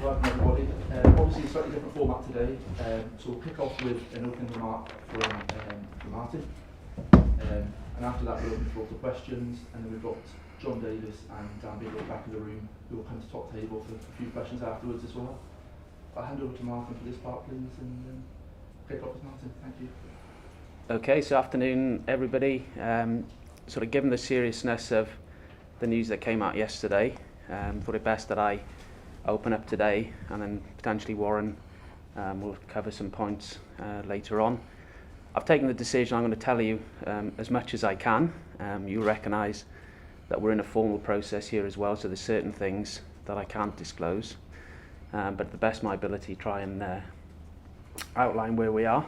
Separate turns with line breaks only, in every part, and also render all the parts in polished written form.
Welcome everybody. Obviously a slightly different format today, so we'll kick off with an opening remark from Martyn, and after that we'll open the floor to questions, and then we've got John Davis and Dan Biggle at the back of the room who will come to top table for a few questions afterwards as well. I'll hand over to Martyn for this part please, and kick off with Martyn. Thank you.
Okay, so afternoon everybody. Sort of given the seriousness of the news that came out yesterday, thought it best that I open up today, and then potentially Warren will cover some points later on. I've taken the decision, I'm going to tell you as much as I can. You recognise that we're in a formal process here as well, so there's certain things that I can't disclose, but to the best of my ability try and outline where we are.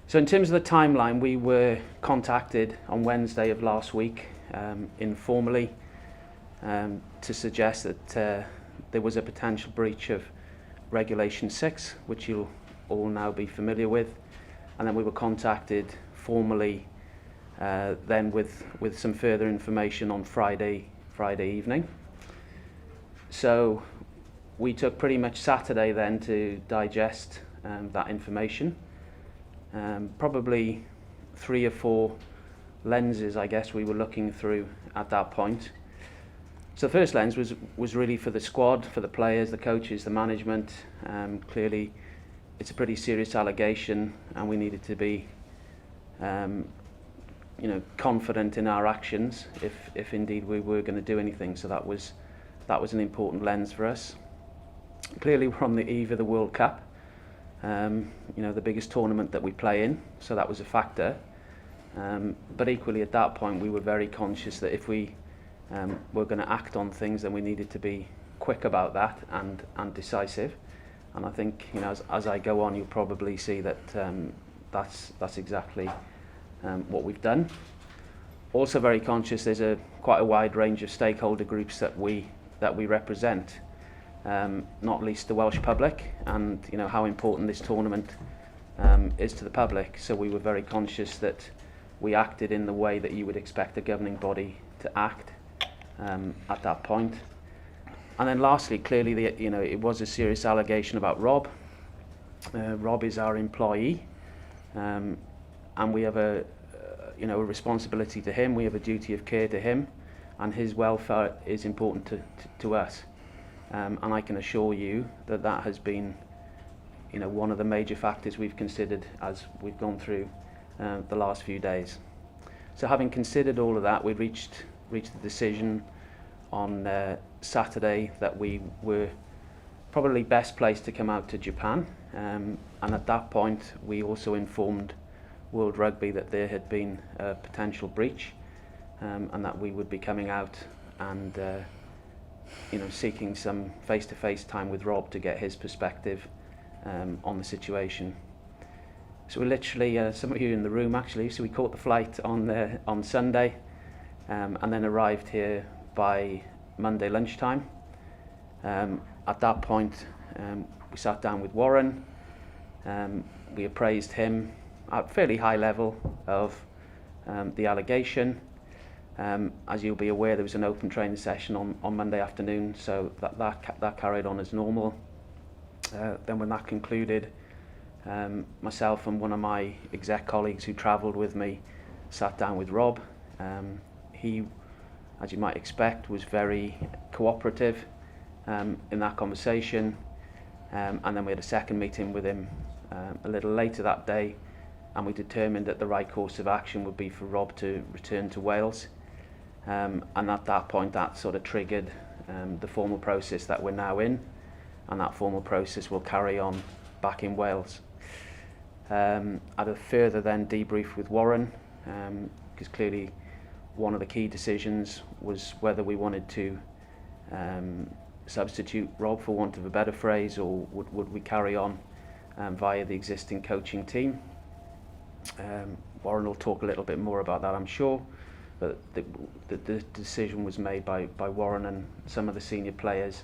So in terms of the timeline, we were contacted on Wednesday of last week informally to suggest that there was a potential breach of Regulation 6, which you'll all now be familiar with, and then we were contacted formally then with some further information on Friday evening. So we took pretty much Saturday then to digest that information. Probably 3 or 4 lenses, I guess, we were looking through at that point. So the first lens was really for the squad, for the players, the coaches, the management. Clearly, it's a pretty serious allegation, and we needed to be, confident in our actions if indeed we were going to do anything. So that was an important lens for us. Clearly, we're on the eve of the World Cup. The biggest tournament that we play in, so that was a factor. But equally at that point we were very conscious that if we were going to act on things, then we needed to be quick about that and decisive. And I think as I go on, you'll probably see that that's exactly what we've done. Also very conscious there's quite a wide range of stakeholder groups that we represent. Not least the Welsh public, and how important this tournament is to the public. So we were very conscious that we acted in the way that you would expect a governing body to act at that point. And then lastly, clearly it was a serious allegation about Rob. Rob is our employee, and we have a responsibility to him. We have a duty of care to him, and his welfare is important to us. And I can assure you that has been, one of the major factors we've considered as we've gone through the last few days. So having considered all of that, we reached the decision on Saturday that we were probably best placed to come out to Japan. And at that point, we also informed World Rugby that there had been a potential breach, and that we would be coming out and seeking some face-to-face time with Rob to get his perspective on the situation. So we literally, some of you in the room actually, so we caught the flight on Sunday, and then arrived here by Monday lunchtime. At that point, we sat down with Warren. We appraised him at a fairly high level of the allegation. As you'll be aware, there was an open training session on Monday afternoon, so that carried on as normal. Then when that concluded, myself and one of my exec colleagues who travelled with me sat down with Rob. He, as you might expect, was very cooperative in that conversation, and then we had a second meeting with him a little later that day, and we determined that the right course of action would be for Rob to return to Wales. And at that point that sort of triggered the formal process that we're now in, and that formal process will carry on back in Wales. I had a further then debrief with Warren, because clearly one of the key decisions was whether we wanted to substitute Rob, for want of a better phrase, or would we carry on via the existing coaching team. Warren will talk a little bit more about that, I'm sure. But the decision was made by Warren and some of the senior players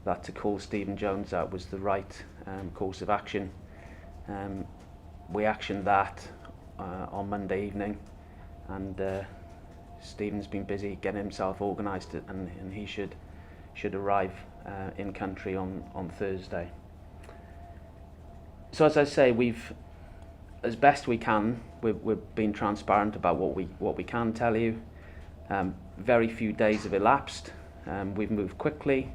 that to call Stephen Jones out was the right course of action. We actioned that on Monday evening, and Stephen's been busy getting himself organised, and he should arrive in country on Thursday. So as I say, we've, as best we can, we've been transparent about what we can tell you. Very few days have elapsed. We've moved quickly,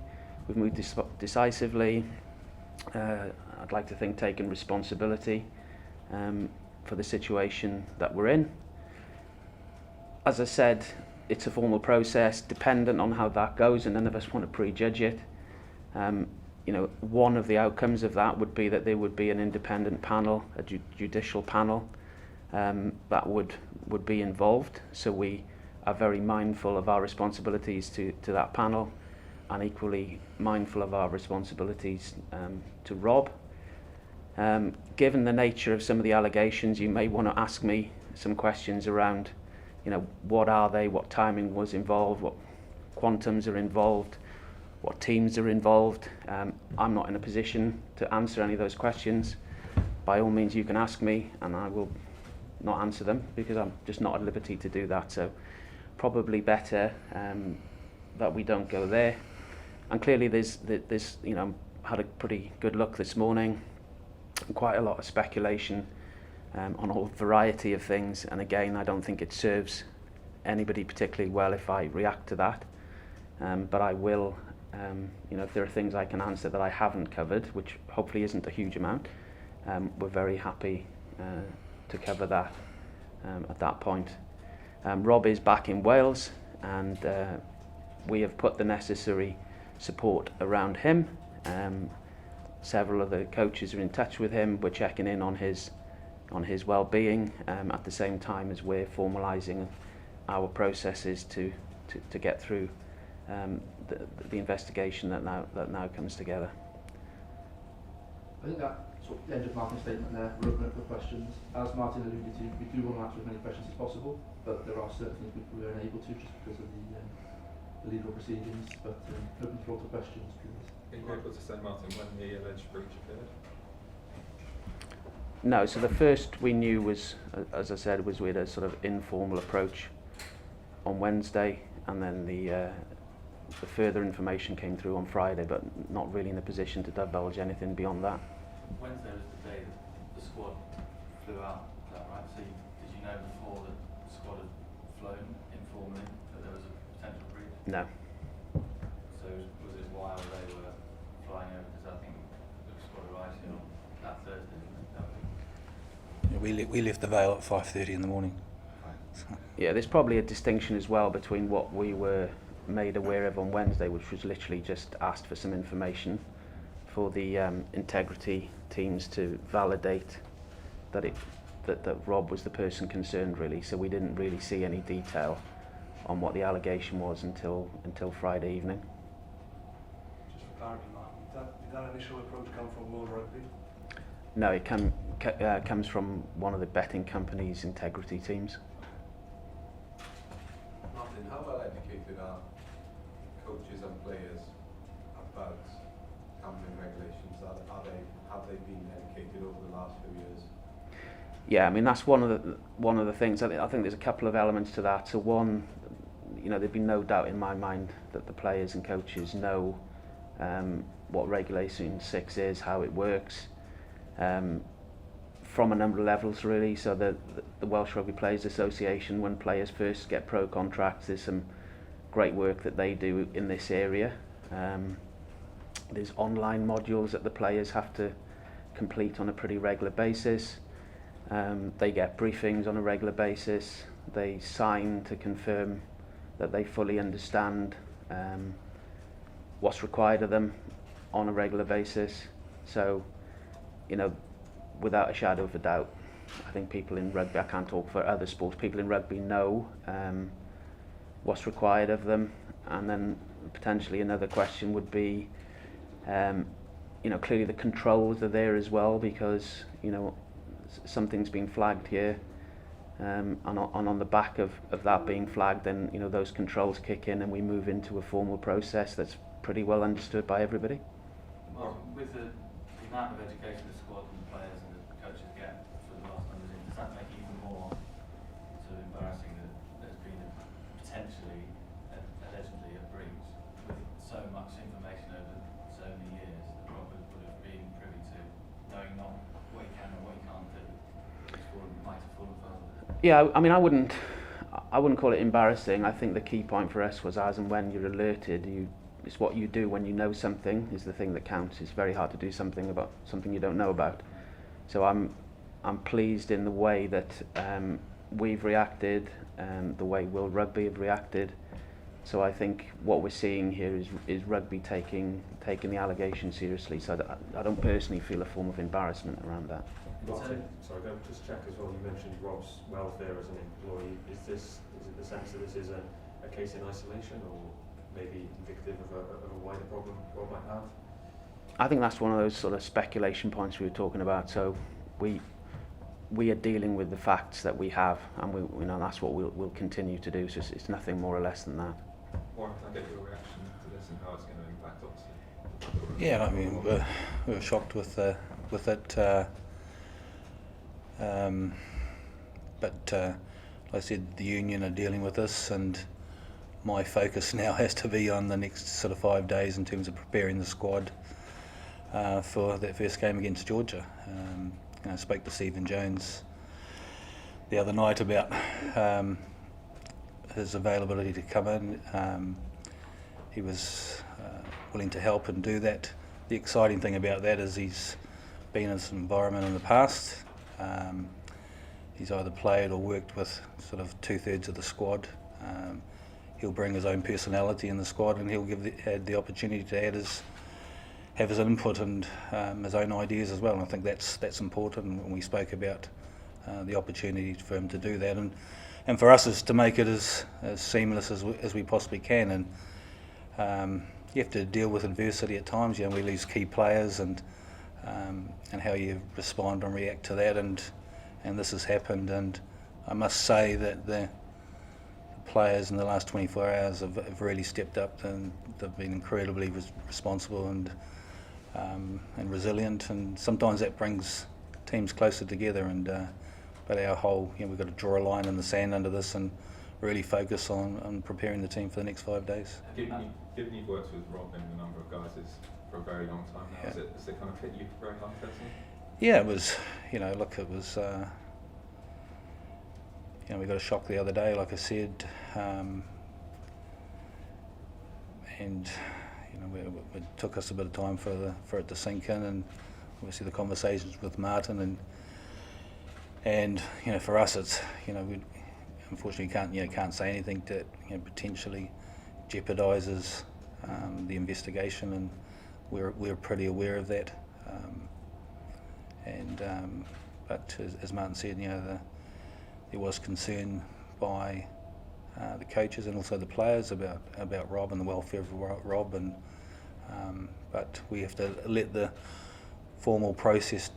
we've moved decisively. I'd like to think taken responsibility for the situation that we're in. As I said, it's a formal process, dependent on how that goes, and none of us want to prejudge it. You know, one of the outcomes of that would be that there would be an independent panel, a judicial panel, that would be involved. So we are very mindful of our responsibilities to that panel, and equally mindful of our responsibilities to Rob. Given the nature of some of the allegations, you may want to ask me some questions around, you know, what are they, what timing was involved, what quantums are involved, what teams are involved. I'm not in a position to answer any of those questions. By all means, you can ask me, and I will not answer them because I'm just not at liberty to do that. So probably better that we don't go there. And clearly there's you know, had a pretty good look this morning, and quite a lot of speculation on a whole variety of things. And again, I don't think it serves anybody particularly well if I react to that. But I will, you know, if there are things I can answer that I haven't covered, which hopefully isn't a huge amount, we're very happy to cover that at that point. Rob is back in Wales, and we have put the necessary support around him. Several of the coaches are in touch with him. We're checking in on his well-being at the same time as we're formalising our processes to get through the investigation that now comes together.
I think that sort of ends of Martyn's statement there. We're open up for questions. As Martyn alluded to, we do want to answer as many questions as possible, but there are certain things we were unable to just because of the legal proceedings. But open floor to questions, please.
Are you able to say, Martyn, when the alleged breach occurred?
No, so the first we knew was, as I said, was we had a sort of informal approach on Wednesday, and then the further information came through on Friday, but not really in a position to divulge anything beyond that.
Wednesday was the day that the squad flew out, is that right? So did you know before that the squad had flown informally that there was a potential breach?
No.
So was it while they were flying over? Because I think the squad arrived here on that Thursday, didn't it? That week?
Yeah, we left the Vale at 5:30 in the morning.
Right.
Yeah, there's probably a distinction as well between what we were made aware of on Wednesday, which was literally just asked for some information for the integrity teams to validate that Rob was the person concerned, really. So we didn't really see any detail on what the allegation was until Friday evening.
Just for clarity, Martyn, did that initial approach come from World Rugby?
No, it comes from one of the betting company's integrity teams.
Martyn, how well educated are coaches and players about gambling regulations? Have they been educated over the last few years?
Yeah, I mean that's one of the things. I think there's a couple of elements to that. So one, you know, there'd be no doubt in my mind that the players and coaches know what Regulation 6 is, how it works, from a number of levels really. So the Welsh Rugby Players Association, when players first get pro contracts, there's some great work that they do in this area. There's online modules that the players have to complete on a pretty regular basis. They get briefings on a regular basis. They sign to confirm that they fully understand what's required of them on a regular basis. So, you know, without a shadow of a doubt, I think people in rugby, I can't talk for other sports, people in rugby know what's required of them. And then potentially another question would be, you know, clearly the controls are there as well, because, you know, something's been flagged here, and on the back of that being flagged, then, you know, those controls kick in and we move into a formal process that's pretty well understood by everybody.
Well, with the amount of education the squad and the players and the coaches get for the last numbers in, does that make it even more sort of embarrassing that there's been potentially, allegedly, a breach with so much information over
Yeah, I mean, I wouldn't call it embarrassing. I think the key point for us was as and when you're alerted, it's what you do when you know something is the thing that counts. It's very hard to do something about something you don't know about. So I'm pleased in the way that we've reacted, the way World Rugby have reacted. So I think what we're seeing here is rugby taking the allegation seriously. So I don't personally feel a form of embarrassment around that.
Martyn, sorry, can I just check as well, you mentioned Rob's welfare as an employee. Is it the sense that this is a case in isolation or maybe indicative of a wider problem Rob might have?
I think that's one of those sort of speculation points we were talking about. So we are dealing with the facts that we have, and we know that's what we'll continue to do. So it's nothing more or less than that.
Warren, can I get your reaction to this and how it's going to impact, obviously?
Yeah, I mean, we were shocked with it. But like I said, the union are dealing with this, and my focus now has to be on the next sort of 5 days in terms of preparing the squad for that first game against Georgia. I spoke to Stephen Jones the other night about his availability to come in. He was willing to help and do that. The exciting thing about that is he's been in this environment in the past. He's either played or worked with sort of 2/3 of the squad. He'll bring his own personality in the squad, and he'll have the opportunity to have his input and his own ideas as well. And I think that's important. And we spoke about the opportunity for him to do that, and for us is to make it as seamless as we possibly can. And you have to deal with adversity at times. We lose key players, and how you respond and react to that. And this has happened, and I must say that the players in the last 24 hours have really stepped up, and they've been incredibly responsible and resilient, and sometimes that brings teams closer together. And but our whole, we've got to draw a line in the sand under this and really focus on preparing the team for the next 5 days.
Given you've worked with Rob and a number of guys for a very long time now, has it kind of hit you very hard personally?
Yeah, it was, look, it was, we got a shock the other day, like I said, and, it took us a bit of time for it to sink in, and obviously the conversations with Martyn, and for us it's, we unfortunately can't say anything that potentially jeopardises the investigation, and we're pretty aware of that. But as Martyn said, there was concern by the coaches and also the players about Rob and the welfare of Rob, and but we have to let the formal process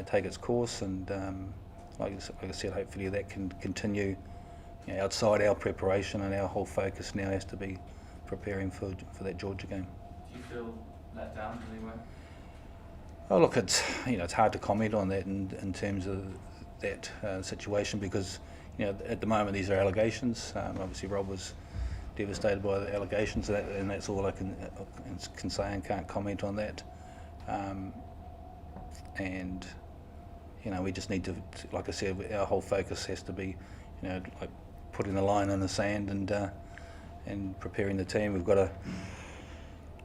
take its course, and like I said, hopefully that can continue outside our preparation, and our whole focus now has to be preparing for that Georgia game.
Do you feel let down anyway?
Oh, look, it's it's hard to comment on that in terms of that situation, because at the moment these are allegations. Obviously, Rob was devastated by the allegations, and that's all I can say, and can't comment on that. And we just need to, like I said, our whole focus has to be, like putting the line in the sand and preparing the team. We've got a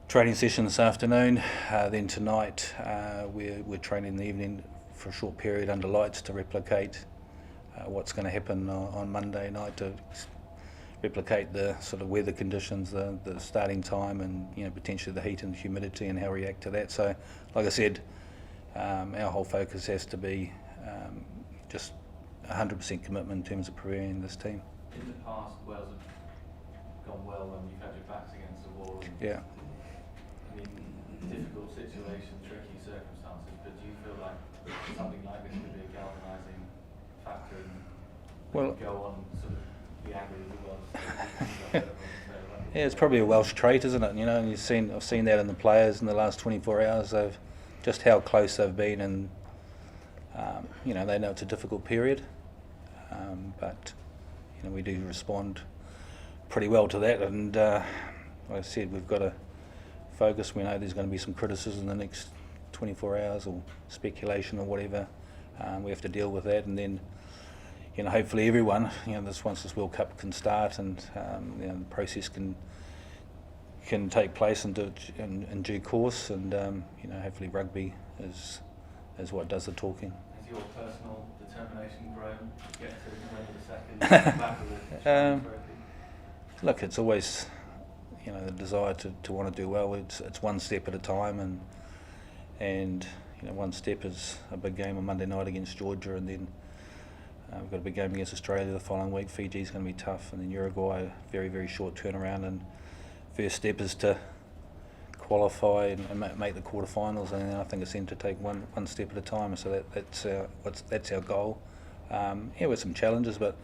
training session this afternoon. Then tonight we're training in the evening for a short period under lights to replicate what's going to happen on Monday night, to replicate the sort of weather conditions, the starting time, and potentially the heat and humidity, and how we react to that. So, like I said, our whole focus has to be just 100% commitment in terms of preparing this team.
In the past, Wales have gone well when you've had your backs against the wall.
Yeah.
I mean, difficult situation, tricky circumstances, but do you feel like something like this could be a galvanising factor and go on sort of be angry with the Welsh?
Yeah, it's probably a Welsh trait, isn't it? And I've seen that in the players in the last 24 hours. They've just how close they've been, and they know it's a difficult period, but we do respond pretty well to that. And like I said, we've got to focus. We know there's going to be some criticism in the next 24 hours, or speculation or whatever. We have to deal with that, and then hopefully everyone, once this World Cup can start and the process can take place in due course, and hopefully rugby is what does the talking.
Has your personal determination grown to get to the second back of the
Look, it's always the desire to want to do well. It's one step at a time, and one step is a big game on Monday night against Georgia, and then we've got a big game against Australia the following week. Fiji's going to be tough, and then Uruguay, very, very short turnaround. And first step is to qualify and make the quarterfinals, and then I think it's then to take one step at a time. So that's our goal. With some challenges, but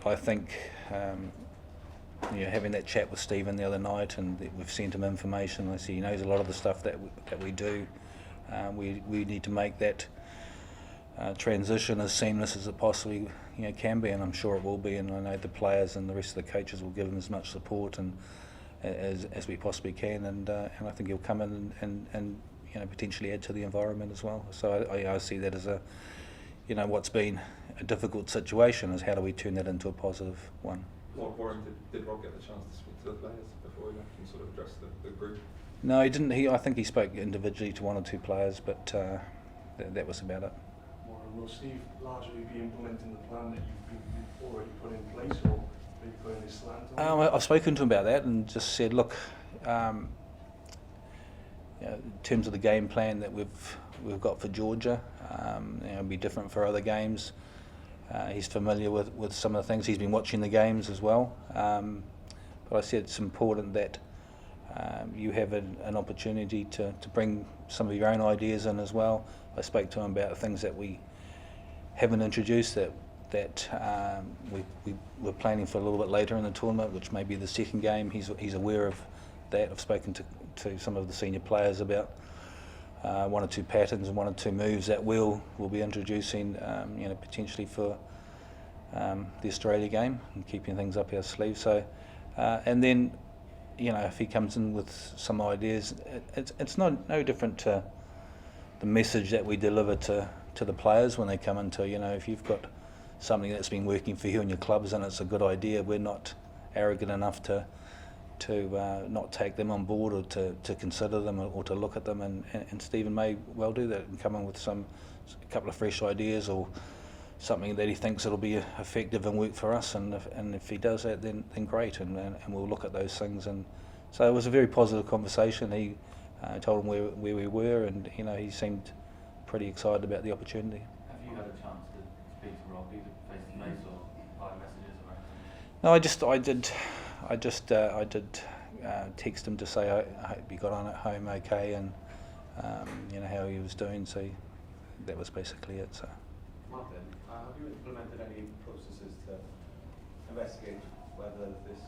I think having that chat with Stephen the other night, and we've sent him information. I see he knows a lot of the stuff that we do. We need to make that transition as seamless as it possibly can be, and I'm sure it will be. And I know the players and the rest of the coaches will give him as much support and as we possibly can. And I think he'll come in and potentially add to the environment as well. So I see that as what's been a difficult situation is how do we turn that into a positive one.
Warren, did Rob get the chance to speak to the players before he left and sort of address the group?
No, he didn't. I think he spoke individually to one or two players, but that was about it.
Warren, will Steve largely be implementing the plan that you've already put in place, or maybe putting his slant on?
I've spoken to him about that and just said, look, in terms of the game plan that we've got for Georgia, it'll be different for other games. He's familiar with some of the things. He's been watching the games as well. But I said it's important that you have an opportunity to bring some of your own ideas in as well. I spoke to him about things that we haven't introduced that we're planning for a little bit later in the tournament, which may be the second game. He's aware of that. I've spoken to some of the senior players about one or two patterns and one or two moves that we'll be introducing, potentially for the Australia game, and keeping things up our sleeve. So, and then, if he comes in with some ideas, it's no different to the message that we deliver to the players when they come into. If you've got something that's been working for you and your clubs and it's a good idea, we're not arrogant enough to not take them on board or to consider them or to look at them, and Stephen may well do that and come in with a couple of fresh ideas or something that he thinks it'll be effective and work for us, and if he does that, then great, and we'll look at those things. And so it was a very positive conversation. He told him where we were, and he seemed pretty excited about the opportunity.
Have you had a chance to speak to Rob, either face to face or via messages or anything?
No, I did text him to say I hope he got on at home okay, and how he was doing. So that was basically it. So.
Martyn, have you implemented any processes to investigate whether this